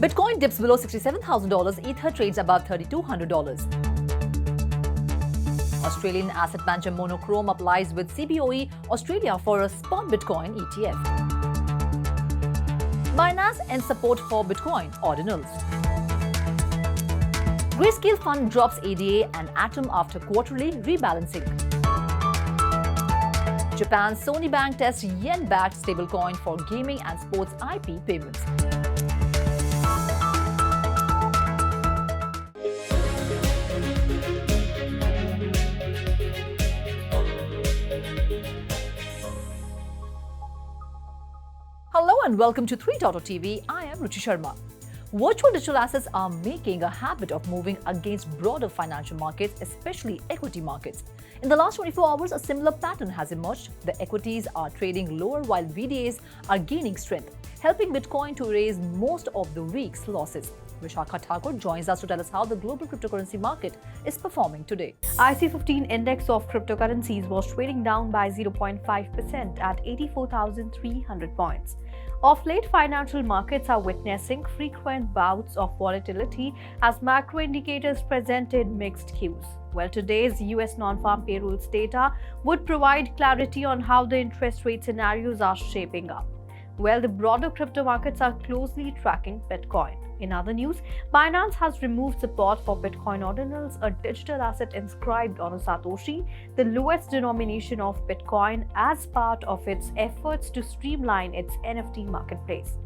Bitcoin dips below $67,000, Ether trades above $3,200. Australian asset manager Monochrome applies with CBOE Australia for a spot Bitcoin ETF. Binance ends support for Bitcoin ordinals. Grayscale Fund drops ADA and Atom after quarterly rebalancing. Japan's Sony Bank tests yen-backed stablecoin for gaming and sports IP payments. Hello and welcome to 3.TV. I am Ruchi Sharma. Virtual digital assets are making a habit of moving against broader financial markets, especially equity markets. In the last 24 hours, a similar pattern has emerged. The equities are trading lower while VDAs are gaining strength, helping Bitcoin to erase most of the week's losses. Vishakha Thakur joins us to tell us how the global cryptocurrency market is performing today. IC15 index of cryptocurrencies was trading down by 0.5% at 84,300 points. Of late, financial markets are witnessing frequent bouts of volatility as macro indicators presented mixed cues. Well, today's US non-farm payrolls data would provide clarity on how the interest rate scenarios are shaping up. Well, the broader crypto markets are closely tracking Bitcoin. In other news, Binance has removed support for Bitcoin ordinals, a digital asset inscribed on a Satoshi, the lowest denomination of Bitcoin, as part of its efforts to streamline its NFT marketplace.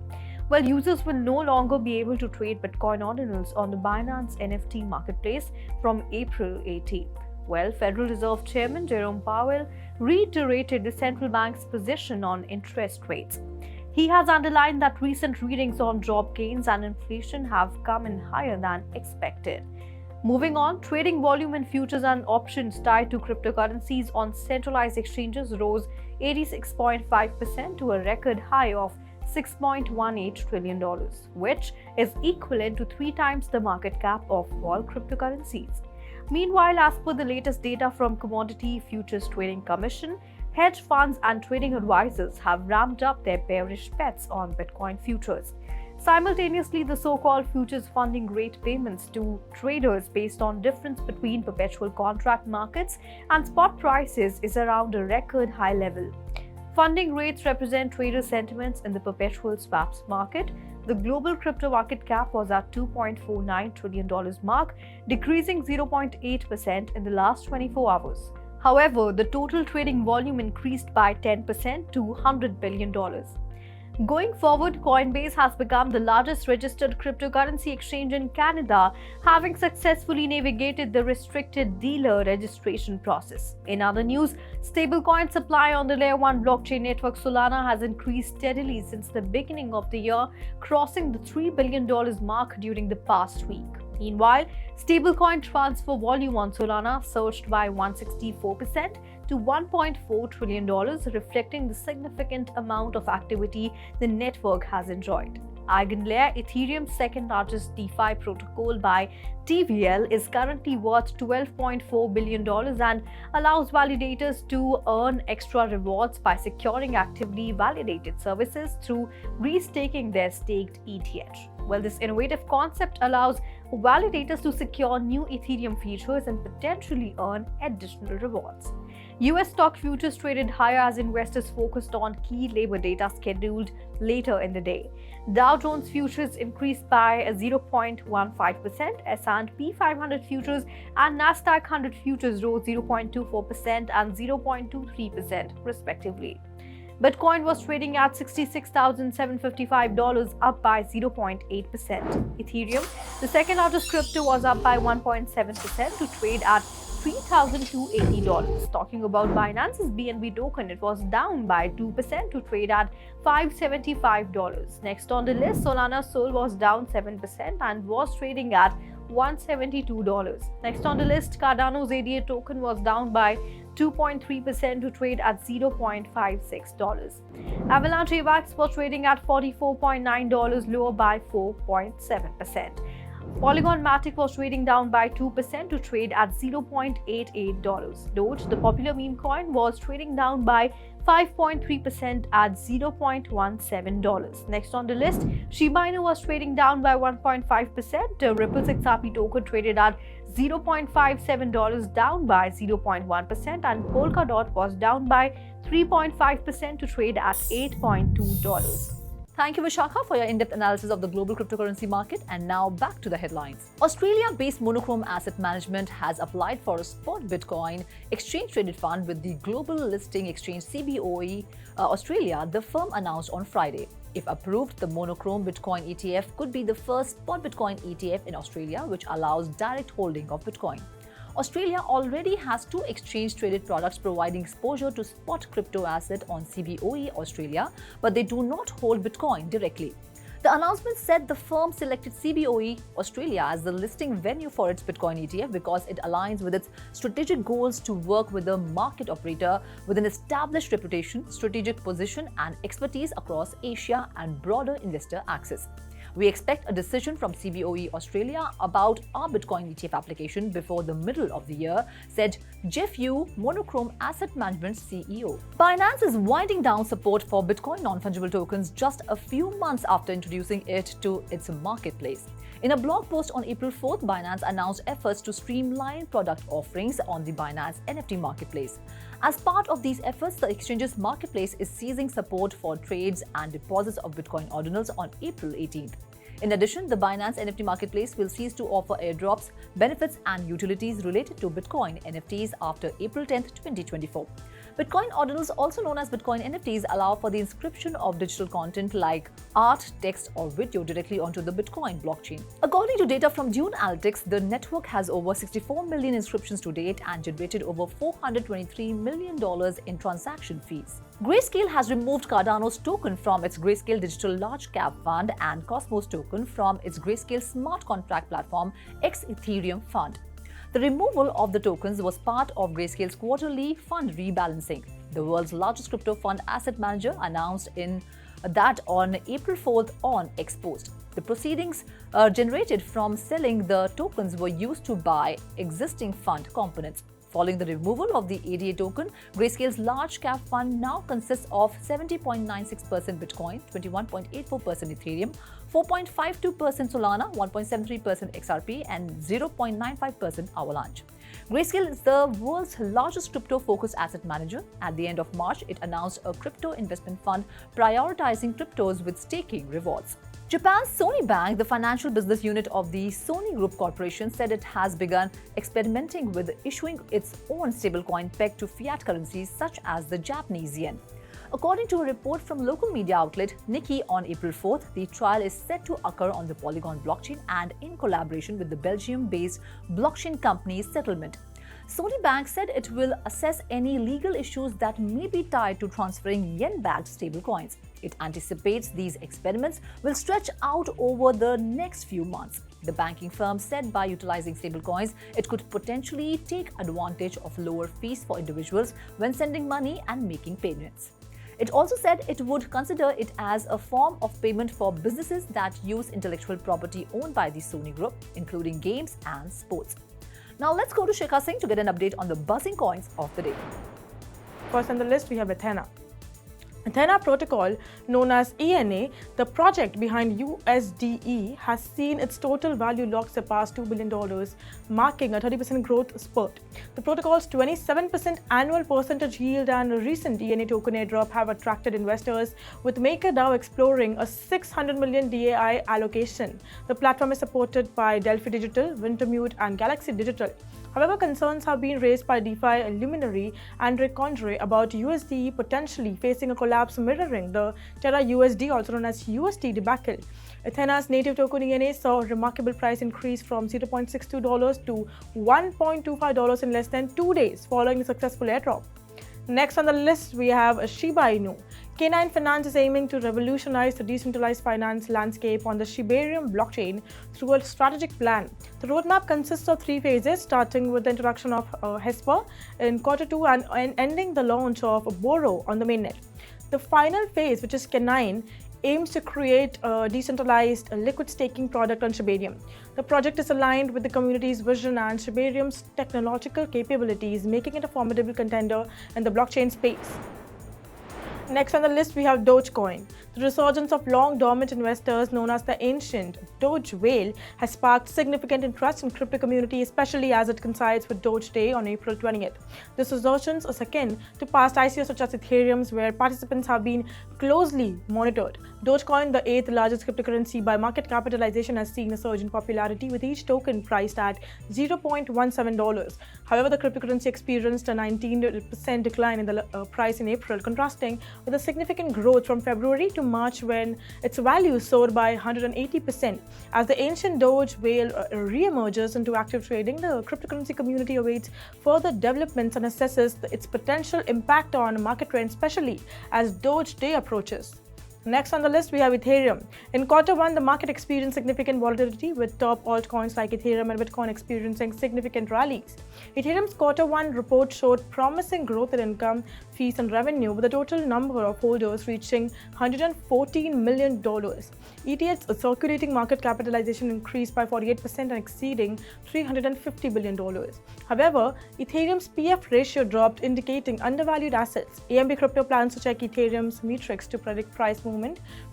Well, users will no longer be able to trade Bitcoin ordinals on the Binance NFT marketplace from April 18th. Well, Federal Reserve Chairman Jerome Powell reiterated the central bank's position on interest rates. He has underlined that recent readings on job gains and inflation have come in higher than expected. Moving on, trading volume in futures and options tied to cryptocurrencies on centralized exchanges rose 86.5% to a record high of $6.18 trillion, which is equivalent to 3 times the market cap of all cryptocurrencies. Meanwhile, as per the latest data from Commodity Futures Trading Commission, hedge funds and trading advisors have ramped up their bearish bets on Bitcoin futures. Simultaneously, the so-called futures funding rate payments to traders based on difference between perpetual contract markets and spot prices is around a record high level. Funding rates represent trader sentiments in the perpetual swaps market. The global crypto market cap was at $2.49 trillion mark, decreasing 0.8% in the last 24 hours. However, the total trading volume increased by 10% to $100 billion. Going forward, Coinbase has become the largest registered cryptocurrency exchange in Canada, having successfully navigated the restricted dealer registration process. In other news, stablecoin supply on the Layer 1 blockchain network Solana has increased steadily since the beginning of the year, crossing the $3 billion mark during the past week. Meanwhile, stablecoin transfer volume on Solana surged by 164% to $1.4 trillion, reflecting the significant amount of activity the network has enjoyed. EigenLayer, Ethereum's second largest DeFi protocol by TVL, is currently worth $12.4 billion and allows validators to earn extra rewards by securing actively validated services through restaking their staked ETH. Well, this innovative concept allows validators to secure new Ethereum features and potentially earn additional rewards. US stock futures traded higher as investors focused on key labor data scheduled later in the day. Dow Jones futures increased by 0.15%, S&P 500 futures and Nasdaq 100 futures rose 0.24% and 0.23% respectively. Bitcoin was trading at $66,755, up by 0.8%. Ethereum, the second largest crypto, was up by 1.7% to trade at $3,280. Talking about Binance's BNB token, it was down by 2% to trade at $575. Next on the list, Solana Sol was down 7% and was trading at $172. Next on the list, Cardano's ADA token was down by 2.3% to trade at $0.56. Avalanche AVAX was trading at $44.9, lower by 4.7%. Polygon Matic was trading down by 2% to trade at $0.88. Doge, the popular meme coin, was trading down by 5.3% at $0.17. Next on the list, Shiba Inu was trading down by 1.5%. The Ripple XRP token traded at $0.57, down by 0.1%, and Polkadot was down by 3.5% to trade at $8.2. Thank you, Vishakha, for your in-depth analysis of the global cryptocurrency market. And now back to the headlines. Australia-based Monochrome Asset Management has applied for a spot Bitcoin exchange-traded fund with the global listing exchange CBOE Australia, the firm announced on Friday. If approved, the Monochrome Bitcoin ETF could be the first spot Bitcoin ETF in Australia, which allows direct holding of Bitcoin. Australia already has two exchange-traded products providing exposure to spot crypto asset on CBOE Australia, but they do not hold Bitcoin directly. The announcement said the firm selected CBOE Australia as the listing venue for its Bitcoin ETF because it aligns with its strategic goals to work with a market operator with an established reputation, strategic position, and expertise across Asia and broader investor access. We expect a decision from CBOE Australia about our Bitcoin ETF application before the middle of the year, said Jeff Yu, Monochrome Asset Management CEO. Binance is winding down support for Bitcoin non-fungible tokens just a few months after introducing it to its marketplace. In a blog post on April 4th, Binance announced efforts to streamline product offerings on the Binance NFT marketplace. As part of these efforts, the exchange's marketplace is ceasing support for trades and deposits of Bitcoin ordinals on April 18th. In addition, the Binance NFT marketplace will cease to offer airdrops, benefits, and utilities related to Bitcoin NFTs after April 10, 2024. Bitcoin ordinals, also known as Bitcoin NFTs, allow for the inscription of digital content like art, text, or video directly onto the Bitcoin blockchain. According to data from Dune Analytics, the network has over 64 million inscriptions to date and generated over $423 million in transaction fees. Grayscale has removed Cardano's token from its Grayscale Digital Large Cap Fund and Cosmos token from its Grayscale Smart Contract Platform X Ethereum Fund. The removal of the tokens was part of Grayscale's quarterly fund rebalancing. The world's largest crypto fund asset manager announced that on April 4th on X Post. The proceedings generated from selling the tokens were used to buy existing fund components. Following the removal of the ADA token, Grayscale's large cap fund now consists of 70.96% Bitcoin, 21.84% Ethereum, 4.52% Solana, 1.73% XRP, and 0.95% Avalanche. Grayscale is the world's largest crypto-focused asset manager. At the end of March, it announced a crypto investment fund prioritizing cryptos with staking rewards. Japan's Sony Bank, the financial business unit of the Sony Group Corporation, said it has begun experimenting with issuing its own stablecoin pegged to fiat currencies such as the Japanese yen. According to a report from local media outlet Nikkei on April 4th, the trial is set to occur on the Polygon blockchain and in collaboration with the Belgium-based blockchain company Settlement. Sony Bank said it will assess any legal issues that may be tied to transferring yen-backed stablecoins. It anticipates these experiments will stretch out over the next few months. The banking firm said by utilizing stablecoins, it could potentially take advantage of lower fees for individuals when sending money and making payments. It also said it would consider it as a form of payment for businesses that use intellectual property owned by the Sony Group, including games and sports. Now let's go to Shikha Singh to get an update on the buzzing coins of the day. First on the list, we have Ethena. Ethena protocol, known as ENA, the project behind USDE, has seen its total value locked surpass $2 billion, marking a 30% growth spurt. The protocol's 27% annual percentage yield and recent ENA token airdrop have attracted investors, with MakerDAO exploring a $600 million DAI allocation. The platform is supported by Delphi Digital, Wintermute, and Galaxy Digital. However, concerns have been raised by DeFi luminary Andre Condre about USDE potentially facing a collapse mirroring the Terra USD, also known as USD debacle. Ethena's native token ENA saw a remarkable price increase from $0.62 to $1.25 in less than 2 days following the successful airdrop. Next on the list, we have Shiba Inu. K9 Finance is aiming to revolutionize the decentralized finance landscape on the Shibarium blockchain through a strategic plan. The roadmap consists of 3 phases, starting with the introduction of Hesper in Q2 and ending the launch of Boro on the mainnet. The final phase, which is K9, aims to create a decentralized liquid staking product on Shibarium. The project is aligned with the community's vision and Shibarium's technological capabilities, making it a formidable contender in the blockchain space. Next on the list, we have Dogecoin. The resurgence of long dormant investors known as the ancient Doge whale has sparked significant interest in crypto community, especially as it coincides with Doge Day on April 20th. This resurgence is akin to past ICOs such as Ethereum's, where participants have been closely monitored. Dogecoin, the 8th largest cryptocurrency by market capitalization, has seen a surge in popularity, with each token priced at $0.17. However, the cryptocurrency experienced a 19% decline in the price in April, contrasting with a significant growth from February to March, when its value soared by 180%. As the ancient Doge whale re-emerges into active trading, the cryptocurrency community awaits further developments and assesses its potential impact on market trends, especially as Doge Day approaches. Next on the list, we have Ethereum. In Q1, the market experienced significant volatility, with top altcoins like Ethereum and Bitcoin experiencing significant rallies. Ethereum's Q1 report showed promising growth in income, fees, and revenue, with the total number of holders reaching $114 million. ETH's circulating market capitalization increased by 48% and exceeding $350 billion. However, Ethereum's PF ratio dropped, indicating undervalued assets. AMB Crypto plans to check Ethereum's metrics to predict price movement.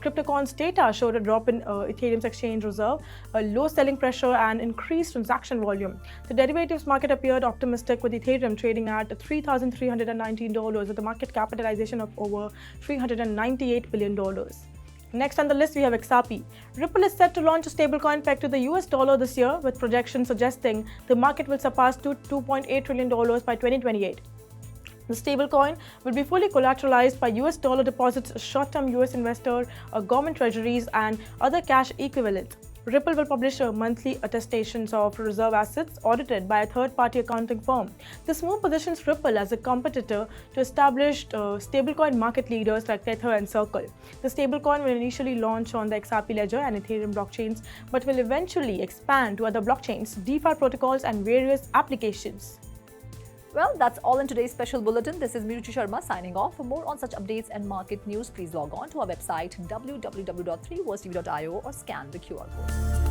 CryptoCon's data showed a drop in Ethereum's exchange reserve, a low selling pressure, and increased transaction volume. The derivatives market appeared optimistic, with Ethereum trading at $3,319 with a market capitalization of over $398 billion. Next on the list, we have XRP. Ripple is set to launch a stablecoin pegged to the US dollar this year, with projections suggesting the market will surpass $2.8 trillion by 2028. The stablecoin will be fully collateralized by US dollar deposits, short-term US investor, government treasuries, and other cash equivalents. Ripple will publish monthly attestations of reserve assets audited by a third-party accounting firm. This move positions Ripple as a competitor to established stablecoin market leaders like Tether and Circle. The stablecoin will initially launch on the XRP Ledger and Ethereum blockchains, but will eventually expand to other blockchains, DeFi protocols, and various applications. Well, that's all in today's special bulletin. This is Ruchi Sharma signing off. For more on such updates and market news, please log on to our website www.3versetv.io or scan the QR code.